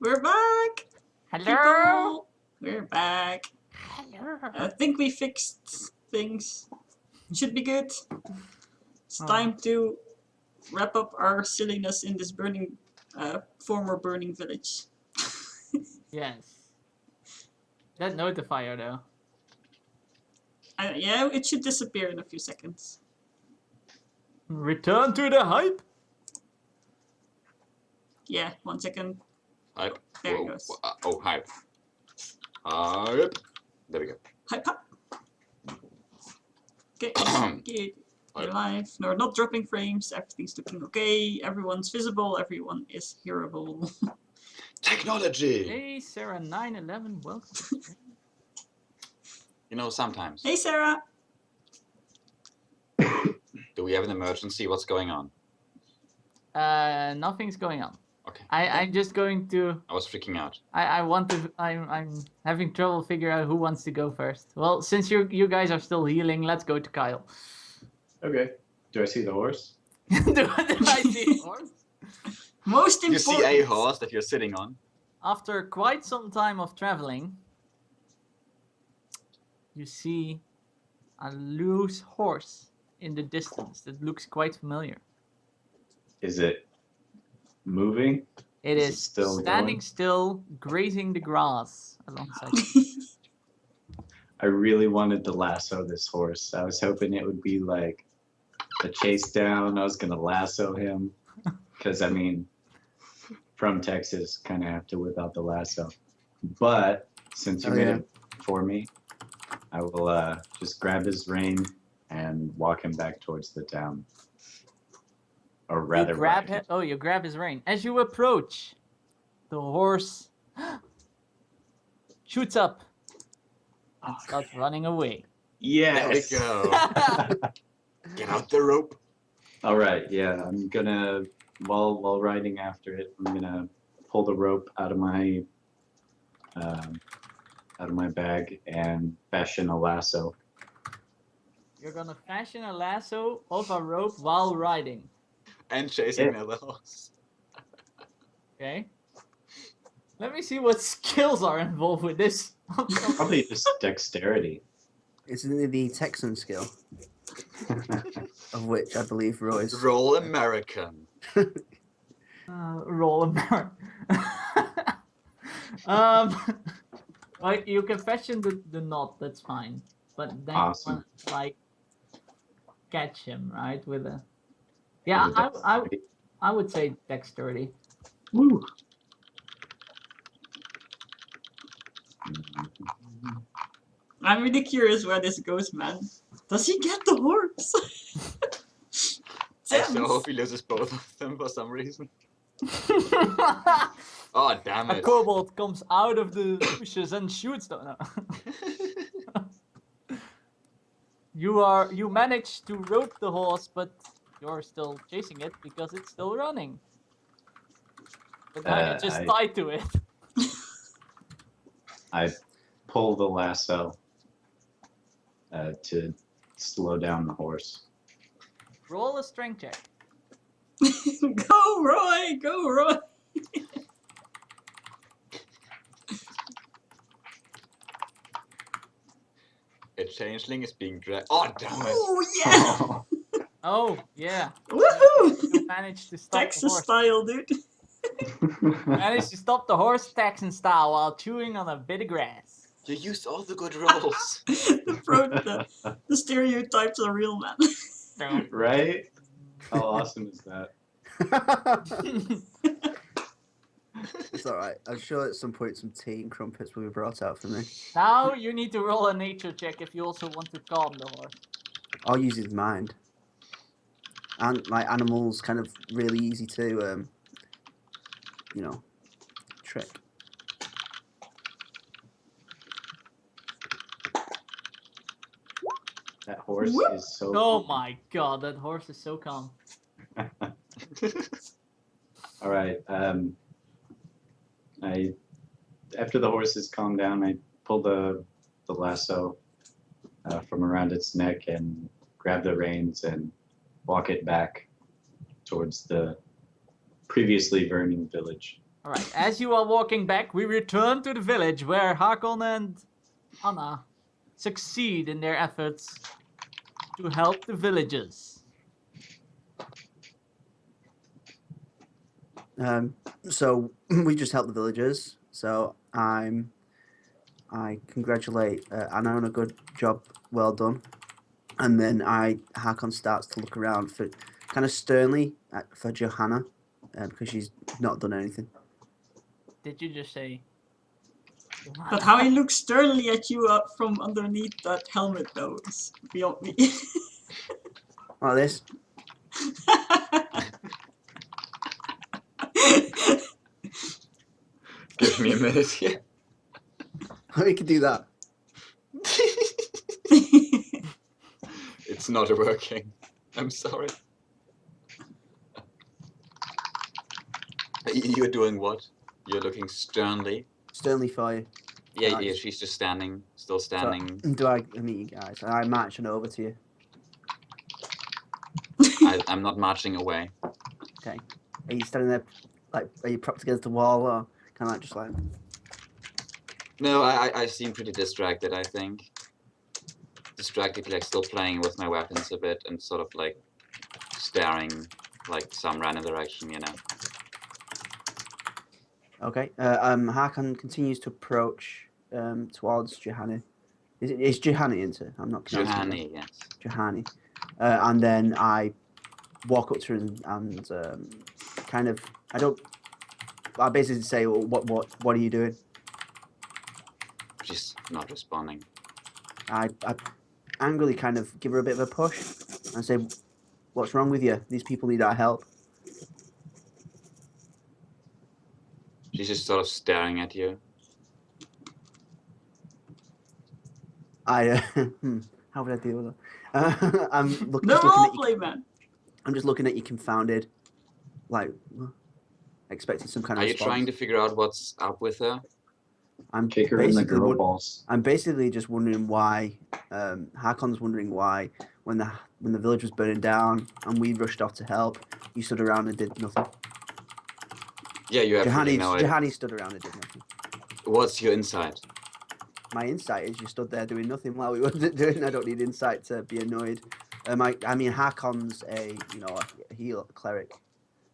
We're back! Hello? People, we're back. Hello? I think we fixed things. Should be good. It's time to wrap up our silliness in this former burning village. Yes. That notifier though. Yeah, it should disappear in a few seconds. Return to the hype? Yeah, 1 second. Hype. There Whoa. it goes. Oh, hype. Hype. There we go. Hype, hype. Okay, good. You're live. No, we're not dropping frames. Everything's looking okay. Everyone's visible. Everyone is hearable. Technology! Hey, Sarah 911, welcome. You know, sometimes. Hey, Sarah! Do we have an emergency? What's going on? Nothing's going on. Okay. I'm just going to. I was freaking out. I'm having trouble figuring out who wants to go first. Well, since you guys are still healing, let's go to Kyle. Okay. Do I see the horse? do I see a horse? Most You important. see a horse that you're sitting on. After quite some time of traveling, you see a loose horse in the distance that looks quite familiar. Is it moving? It Is is it still standing going? still, grazing the grass alongside. I really wanted to lasso this horse. I was hoping it would be like a chase down. I was going to lasso him. Because, I mean, from Texas, kind of have to whip out the lasso. But since you made it for me, I will just grab his rein and walk him back towards the town. Or rather, You grab ride him. Oh, you grab his rein. As you approach, the horse shoots up and starts running away. Yes. There we go. Get out the rope. All right, yeah, I'm gonna while riding after it, I'm gonna pull the rope out of my bag and fashion a lasso. You're gonna fashion a lasso of a rope while riding. And chasing Yeah. the horse. Okay. Let me see what skills are involved with this. Probably just dexterity. Isn't it the Texan skill, of which I believe Roy's? Roll American. Roll a bar. Like you can fashion the knot, that's fine. But then Awesome. you want, like catch him, right? With a yeah, With a dexterity. I would say dexterity. Woo. I'm really curious where this goes, man. Does he get the horse? I so Damn. hope he loses both of them for some reason. Oh, damn A it. kobold comes out of the bushes and shoots them. No. You manage to rope the horse, but you're still chasing it because it's still running. But now you just tie to it. I pull the lasso to slow down the horse. Roll a strength check. Go, Roy! Go, Roy! A changeling is being dragged. Oh, damn it. Oh, yeah! Oh yeah, Woohoo! you managed to stop the Texas horse. style, dude. Managed to stop the horse Texan style while chewing on a bit of grass. You used all the good rolls. the stereotypes are real, man. Right? How awesome is that? It's alright. I'm sure at some point some tea and crumpets will be brought out for me. Now you need to roll a nature check if you also want to calm the horse. I'll use his mind. And like animals, kind of really easy to, trick. That horse Whoop. is so Oh calm. my god, that horse is so calm. All right. After the horse has calmed down, I pull the lasso from around its neck and grab the reins and walk it back towards the previously burning village. All right. As you are walking back, we return to the village where Hakon and Anna succeed in their efforts to help the villagers. So we just helped the villagers. So I congratulate Anna on a good job, well done. And then Hakon starts to look around for kind of sternly for Johanna because she's not done anything. Did you just say? But how he looks sternly at you from underneath that helmet, though, is beyond me. Like this. Give me a minute here. We could do that. It's not working. I'm sorry. You're doing what? You're looking sternly. Sternly for you. Yeah, Nice. yeah. She's just standing, still standing. So, do I meet you guys? I march on over to you. I'm not marching away. Okay. Are you standing there, like, are you propped against the wall or kind of like just like? No, I seem pretty distracted. I think distracted, like still playing with my weapons a bit and sort of like staring like some random direction, you know. Okay. Hakan continues to approach towards Johanna. Is Johanna into? I'm not pronouncing it. Johanny, yes. Johanny. And then I walk up to her and kind of I basically say, well, what are you doing? She's not responding. I angrily kind of give her a bit of a push and say, what's wrong with you? These people need our help. She's just sort of staring at you. How would I deal with that? I'm The looking at you. roleplay, man. I'm just looking at you confounded, like expecting some kind of Are you response. trying to figure out what's up with her? I'm Kick her in the basically girl balls. I'm basically just wondering why. Hakon's wondering why when the village was burning down and we rushed off to help, you stood around and did nothing. Yeah, you have really no idea. Johanny stood around and did nothing. What's your insight? My insight is you stood there doing nothing while we were doing. I don't need insight to be annoyed. I mean, Hakon's a healer, cleric,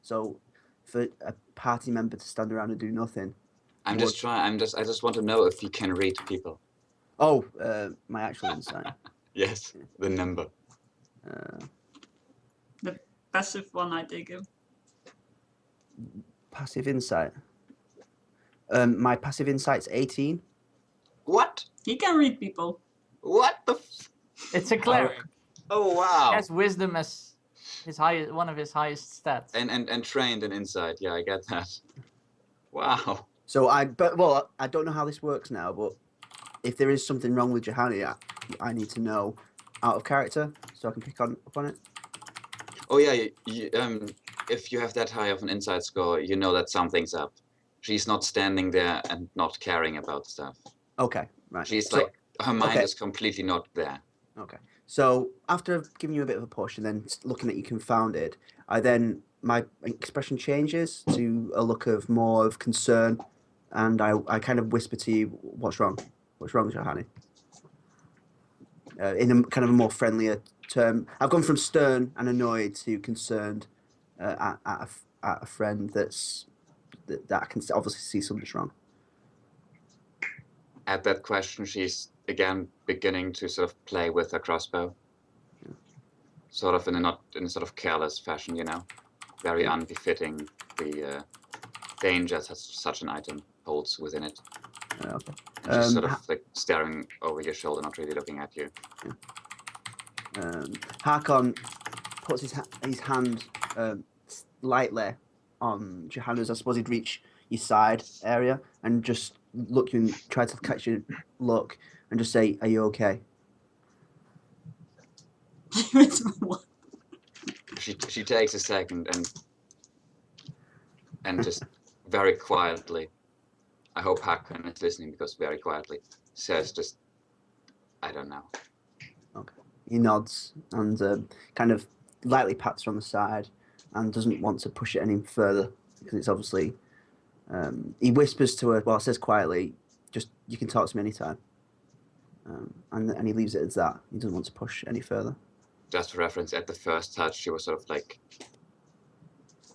so for a party member to stand around and do nothing. I just want to know if you can read people. Oh, my actual insight. Yes, the number. The passive one, I take him. Passive insight. My passive insight's 18. What? He can read people. What the? It's a cleric. Oh wow. He has wisdom as one of his highest stats. And trained in insight. Yeah, I get that. Wow. So I don't know how this works now, but if there is something wrong with Johanny, I need to know out of character so I can pick up on it. Oh yeah. If you have that high of an insight score, you know that something's up. She's not standing there and not caring about stuff. Okay, right. She's So, like her mind okay. is completely not there. Okay. So after giving you a bit of a push and then looking at you confounded, my expression changes to a look of more of concern, and I kind of whisper to you, "What's wrong? What's wrong, Johanny?" In a kind of a more friendlier term. I've gone from stern and annoyed to concerned at a friend that I can obviously see something's wrong. At that question, she's again beginning to sort of play with her crossbow. Yeah. Sort of in a sort of careless fashion, you know, very unbefitting the dangers that such an item holds within it. Okay. And she's sort of like staring over your shoulder, not really looking at you. Yeah. Hakon puts his hand lightly on Johanna's. I suppose he'd reach your side area and just look you and try to catch your look and just say, "Are you okay?" She takes a second and just very quietly, I hope Hakon is listening because very quietly says just, "I don't know." Okay. He nods and kind of lightly pats her on the side and doesn't want to push it any further because it's obviously He whispers to her, well, says quietly, just, you can talk to me anytime. And he leaves it as that. He doesn't want to push any further. Just for reference, at the first touch, she was sort of like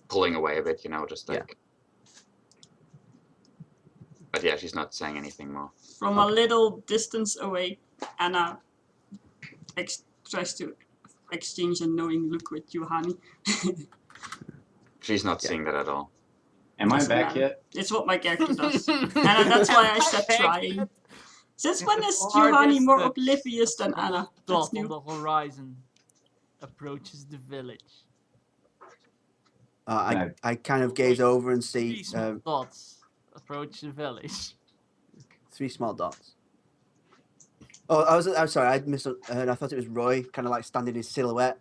pulling away a bit, you know, just like. But yeah, she's not saying anything more. From a little distance away, Anna tries to exchange a knowing look with Juhani. She's not seeing that at all. Am I Doesn't back matter. yet? It's what my character does. And that's why I said trying. Since when is Juhani more oblivious than Anna? That's Dot on new. the horizon approaches the village. I kind of gaze over and see 3 small dots approach the village. 3 small dots. Oh, I'm sorry, I misheard. I thought it was Roy, kind of like standing in silhouette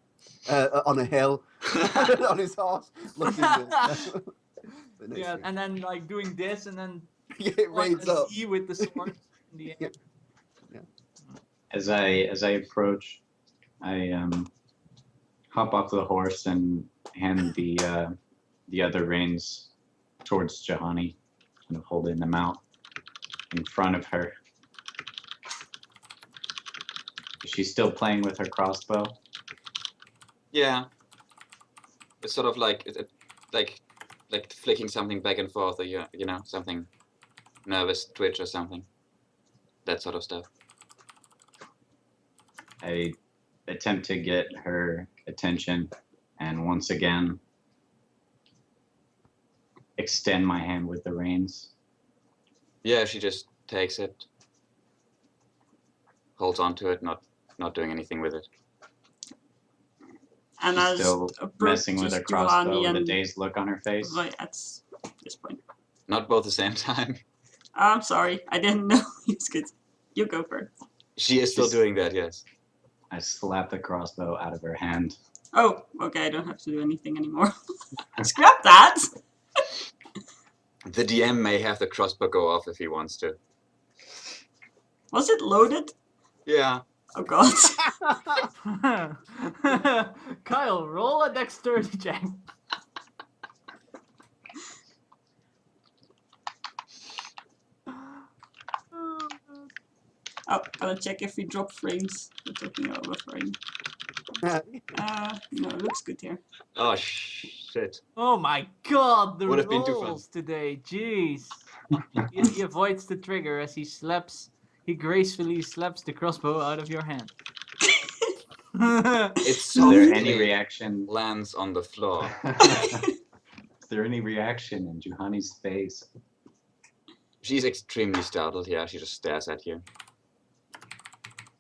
on a hill on his horse, looking. Yeah, and then like doing this, and then it rains up. E with the sword in the air. As I approach, I hop off the horse and hand the other reins towards Juhani, kind of holding them out in front of her. Is she still playing with her crossbow? Yeah. It's sort of like like flicking something back and forth, or you know, something nervous twitch or something. That sort of stuff. I attempt to get her attention, and once again extend my hand with the reins. Yeah, she just takes it, holds onto it, not doing anything with it. And She's as still messing with her crossbow with a dazed look on her face. Right at this point. Not both at the same time. I'm sorry, I didn't know he was good. You go first. She is still doing that, yes. I slap the crossbow out of her hand. Oh, okay, I don't have to do anything anymore. Scrap that! The DM may have the crossbow go off if he wants to. Was it loaded? Yeah. Oh god. Kyle, roll a dexterity check. Oh, gotta check if we drop frames. We're talking over frame. No, it looks good here. Oh shit. Oh my god, the Would have been too fun. rolls today, jeez. He avoids the trigger as he gracefully slaps the crossbow out of your hand. It Is there any softly reaction? lands on the floor. Is there any reaction in Juhani's face? She's extremely startled, yeah, she just stares at you.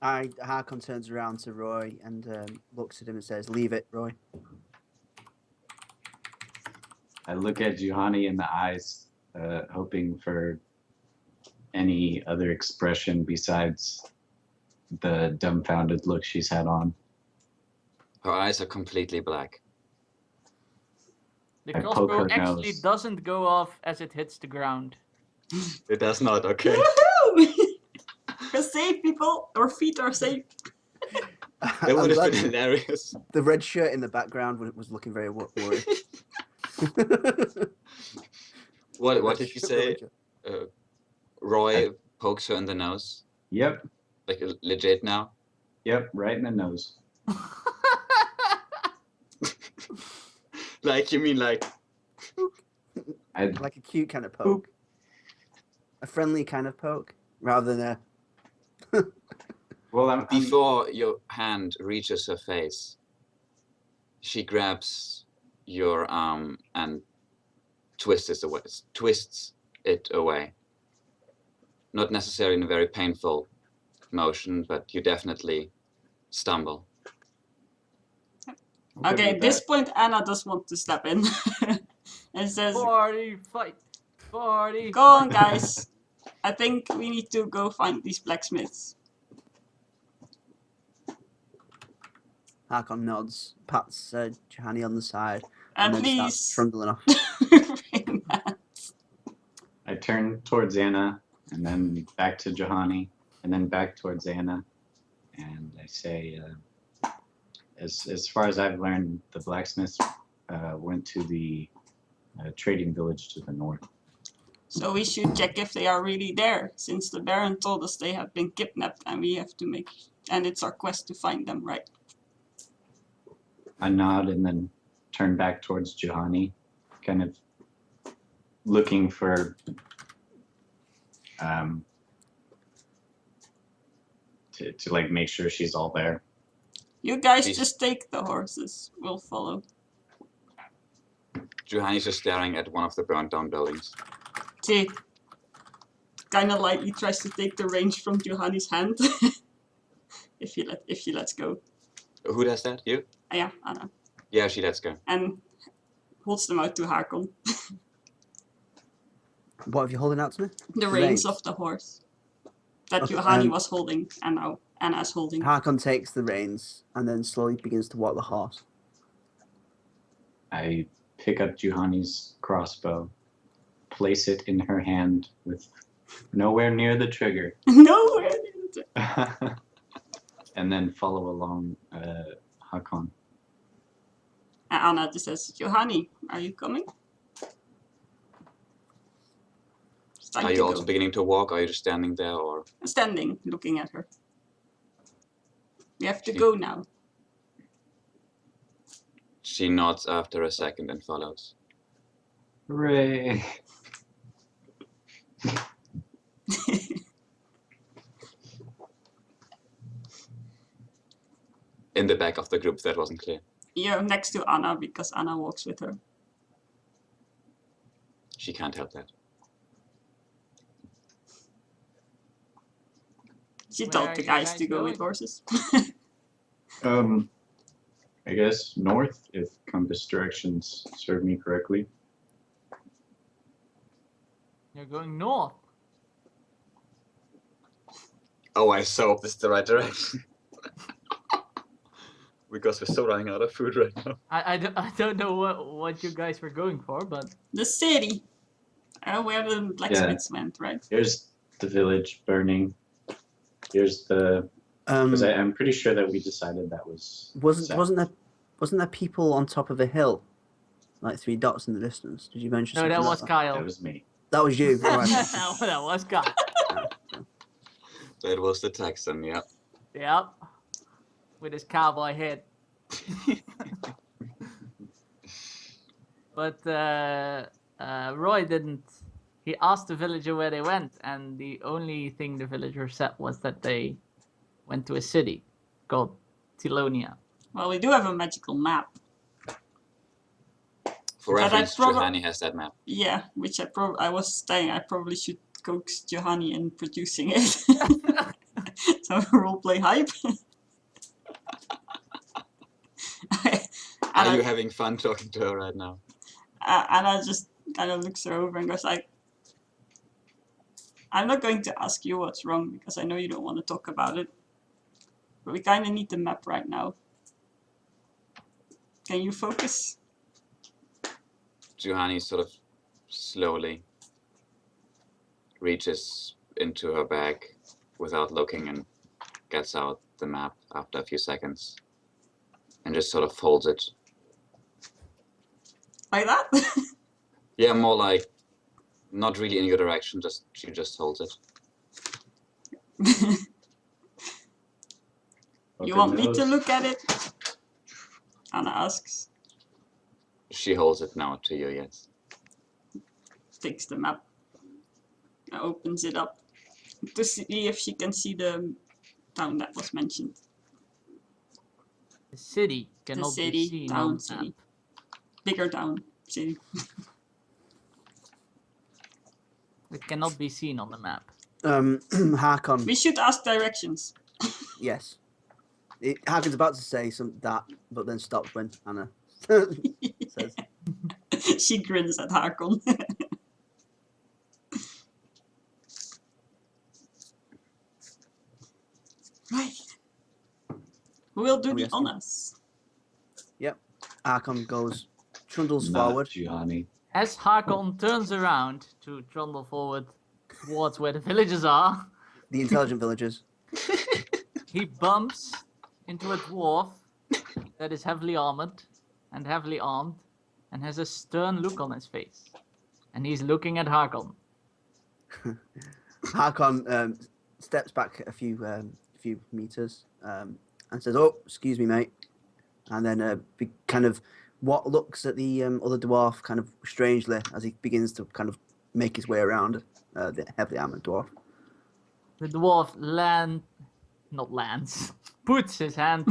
Harkon turns around to Roy and looks at him and says, "Leave it, Roy." I look at Juhani in the eyes, hoping for any other expression besides the dumbfounded look she's had on. Her eyes are completely black. The I poke crossbow her actually nose. doesn't go off as it hits the ground. It does not, okay. Woohoo! We're safe, people! Our feet are safe. That I'm would have glad been hilarious. the red shirt in the background was looking very worried. What did you say? Roy pokes her in the nose? Yep, Like legit now? yep, right in the nose. Like, you mean like... Like a cute kind of poke. A friendly kind of poke, rather than a... Well, I'm Before your hand reaches her face, she grabs your arm and twists it away. Not necessarily in a very painful motion, but you definitely stumble. good Okay, with at this that. point, Anna does want to step in. And says, Party, fight! Party! go on, guys. I think we need to go find these blacksmiths. Harkon nods, pats Juhani on the side, And then starts please... trundling off. bring that. I turn towards Anna, and then back to Juhani, and then back towards Anna, and I say, as far as I've learned, the blacksmiths went to the trading village to the north. So we should check if they are really there, since the Baron told us they have been kidnapped, and we have to and it's our quest to find them, right? I nod and then turn back towards Juhani, kind of looking for to like make sure she's all there. You guys Please. just take the horses. We'll follow. Juhani's just staring at one of the burnt down buildings. See, kind of lightly tries to take the reins from Johanni's hand. if she lets go. Who does that? You? Yeah, Anna. Yeah, she lets go. And holds them out to Hakon. What have you holding out to me? The reins of the horse. That Okay, Johanni was holding, and now Anna's holding. Hakon takes the reins and then slowly begins to walk the horse. I pick up Juhani's crossbow, place it in her hand with nowhere near the trigger, Nowhere near the and then follow along Hakon. And Anna just says, Johanni, are you coming? It's time Are to you go. also beginning to walk? Or are you just standing there? Or Standing, looking at her. We have to She- go now. she nods after a second and follows. Hooray! In the back of the group, that wasn't clear. You're next to Anna because Anna walks with her. She can't help that. She Where told are the you guys guys to go with going? horses. I guess north, if compass directions serve me correctly. You're going north. Oh, I so hope this is the right direction. Because we're still running out of food right now. I don't know what you guys were going for, but The city. Where the blacksmiths went, right? Here's the village burning. Here's the. Because Um, I'm pretty sure that we decided that was. south. wasn't there people on top of a hill, like 3 dots in the distance? Did you mention? no, something that like was Kyle. That was me. That was you. All right. That was Kyle. That was the Texan, yeah. Yep. With his cowboy head. But Roy didn't. He asked the villager where they went, and the only thing the villager said was that they went to a city called Tilonia. Well, we do have a magical map. For But I reference, prob- Johanni has that map. Yeah, which I was saying I probably should coax Johanni in producing it. So roleplay hype. Are you having fun talking to her right now? And I just kind of looks her over and goes like, I'm not going to ask you what's wrong because I know you don't want to talk about it. But we kind of need the map right now. Can you focus? Johanni sort of slowly reaches into her bag without looking and gets out the map after a few seconds and just sort of folds it. Like that? Yeah, more like not really in your direction, just she just holds it. You Open want me to nose. look at it? Anna asks. She holds it now to you, yes. Takes the map. Opens it up. To see if she can see the town that was mentioned. The city The cannot be city, seen town, on the city. map. Bigger town, city. It cannot be seen on the map. Hakon. We should ask directions. Yes. Hakon's about to say that, but then stops when Anna says. She grins at Hakon. Right. Who will do I'm the guessing. honors? Hakon goes, trundles Not forward. Juhani. As Hakon turns around to trundle forward towards where the villagers are, The intelligent villagers. he bumps into a dwarf that is heavily armored and heavily armed and has a stern look on his face. And he's looking at Hakon. Hakon steps back a few meters and says, "Oh, excuse me, mate," and then kind of what looks at the other dwarf kind of strangely as he begins to kind of make his way around the heavily armored dwarf. The dwarf puts his hand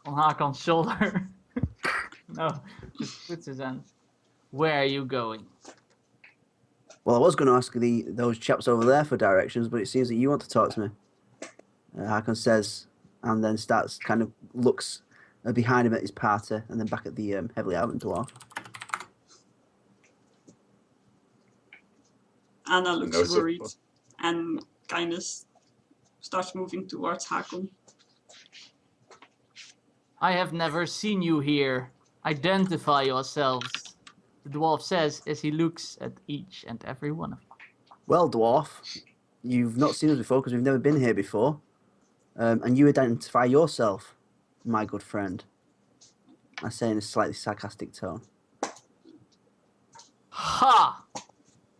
on Hakon's shoulder. No, just puts his hand. Where are you going? Well, I was going to ask those chaps over there for directions, but it seems that you want to talk to me. Hakon says, and then starts kind of looks behind him at his party, and then back at the heavily armored dwarf. Anna looks No support. worried and kind of starts moving towards Hakon. I have never seen you here. Identify yourselves. The dwarf says as he looks at each and every one of you. Well, dwarf, you've not seen us before because we've never been here before, and you identify yourself, my good friend. I say in a slightly sarcastic tone. Ha!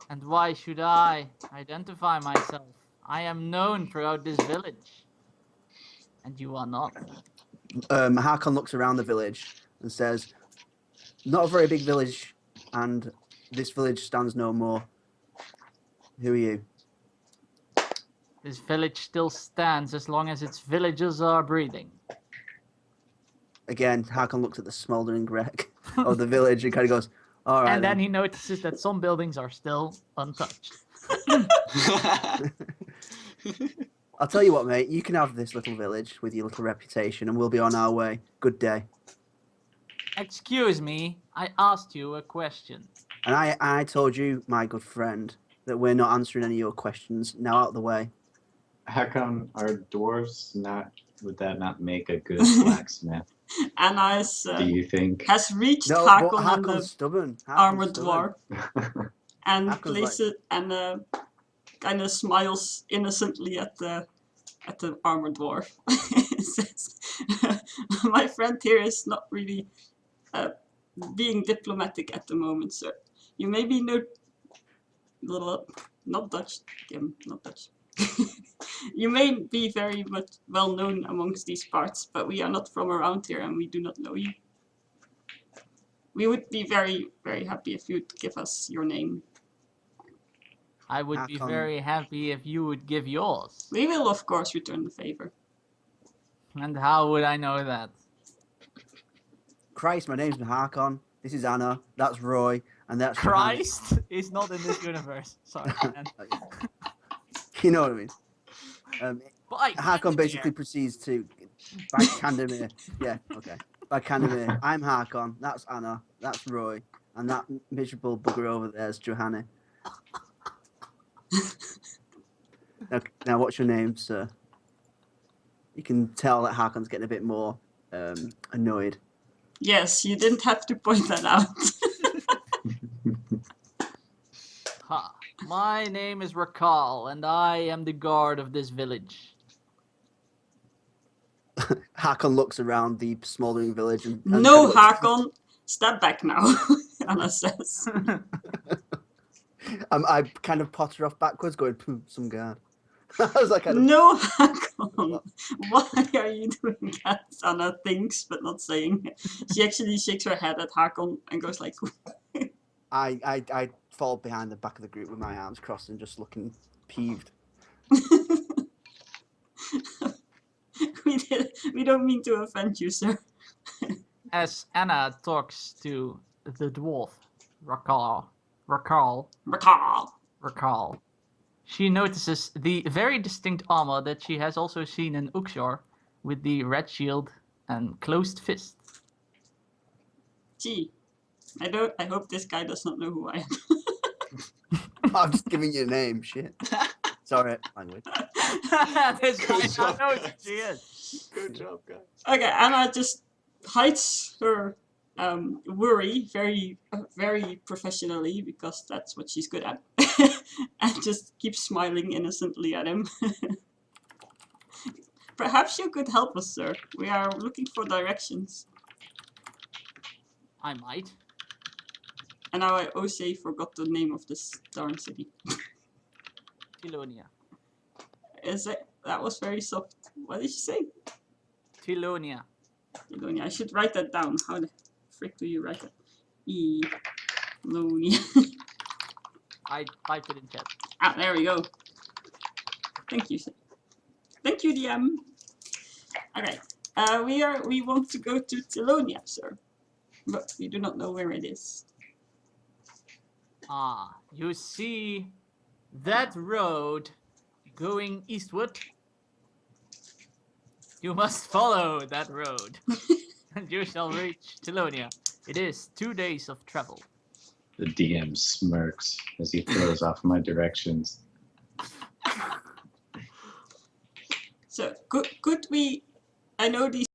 And why should I identify myself? I am known throughout this village. And you are not. Hakon looks around the village and says, "Not a very big village, and this village stands no more. Who are you?" This village still stands as long as its villagers are breathing. Again, Hakon looks at the smouldering wreck of the village and kind of goes, "All right." And then he notices that some buildings are still untouched. I'll tell you what, mate. You can have this little village with your little reputation, and we'll be on our way. Good day. Excuse me, I asked you a question. And I told you, my good friend, that we're not answering any of your questions. Now out of the way. How come are dwarves not? Would that not make a good blacksmith? Anna is, Do you think? has reached No, but Hakon on Hakon's the stubborn. armored dwarf and Hakon's places and kind of smiles innocently at the armored dwarf. Says, "My friend here is not really being diplomatic at the moment, sir. You may be not Dutch, Kim, not Dutch. You may be very much well known amongst these parts, but we are not from around here and we do not know you. We would be very, very happy if you'd give us your name. I would be Hakon. very happy if you would give yours. We will, of course, return the favor." And how would I know that? Christ, my name's Hakon. This is Anna. That's Roy. And that's Christ is not in this universe. Sorry, man. You know what I mean? But Hakon basically proceeds to backhand him here. Yeah, okay. Backhand him here. I'm Hakon. That's Anna. That's Roy. And that miserable bugger over there is Johanna. Now, what's your name, sir? You can tell that Hakon's getting a bit more annoyed. Yes, you didn't have to point that out. Ha. My name is Rakal, and I am the guard of this village. Hakon looks around the smouldering village and No, kind Hakon, step back now, Anna says. I kind of potter off backwards, going, some guard. I was like, No, Hakon, why are you doing that? Anna thinks, but not saying. She actually shakes her head at Hakon and goes like... I fall behind the back of the group with my arms crossed and just looking peeved. We don't mean to offend you, sir. As Anna talks to the dwarf, Rakal, Rakal. she notices the very distinct armor that she has also seen in Uxor, with the red shield and closed fist. Gee, I hope this guy does not know who I am. I'm just giving you a name, shit. Sorry, language. This guy job, knows who guys. she is. Good job, guys. Okay, Anna just hides her worry very, very professionally because that's what she's good at, and just keeps smiling innocently at him. Perhaps you could help us, sir. We are looking for directions. I might. And now I also forgot the name of this darn city. Tilonia. Is it? That was very soft. What did you say? Tilonia. Elonia. I should write that down. How the frick do you write it? Elonia. I typed it in chat. Ah, there we go. Thank you. Thank you, DM. Okay. We want to go to Tilonia, sir. But we do not know where it is. Ah, you see that road going eastward? You must follow that road, and you shall reach Tilonia. It is 2 days of travel. The DM smirks as he throws off my directions. So could we? I know these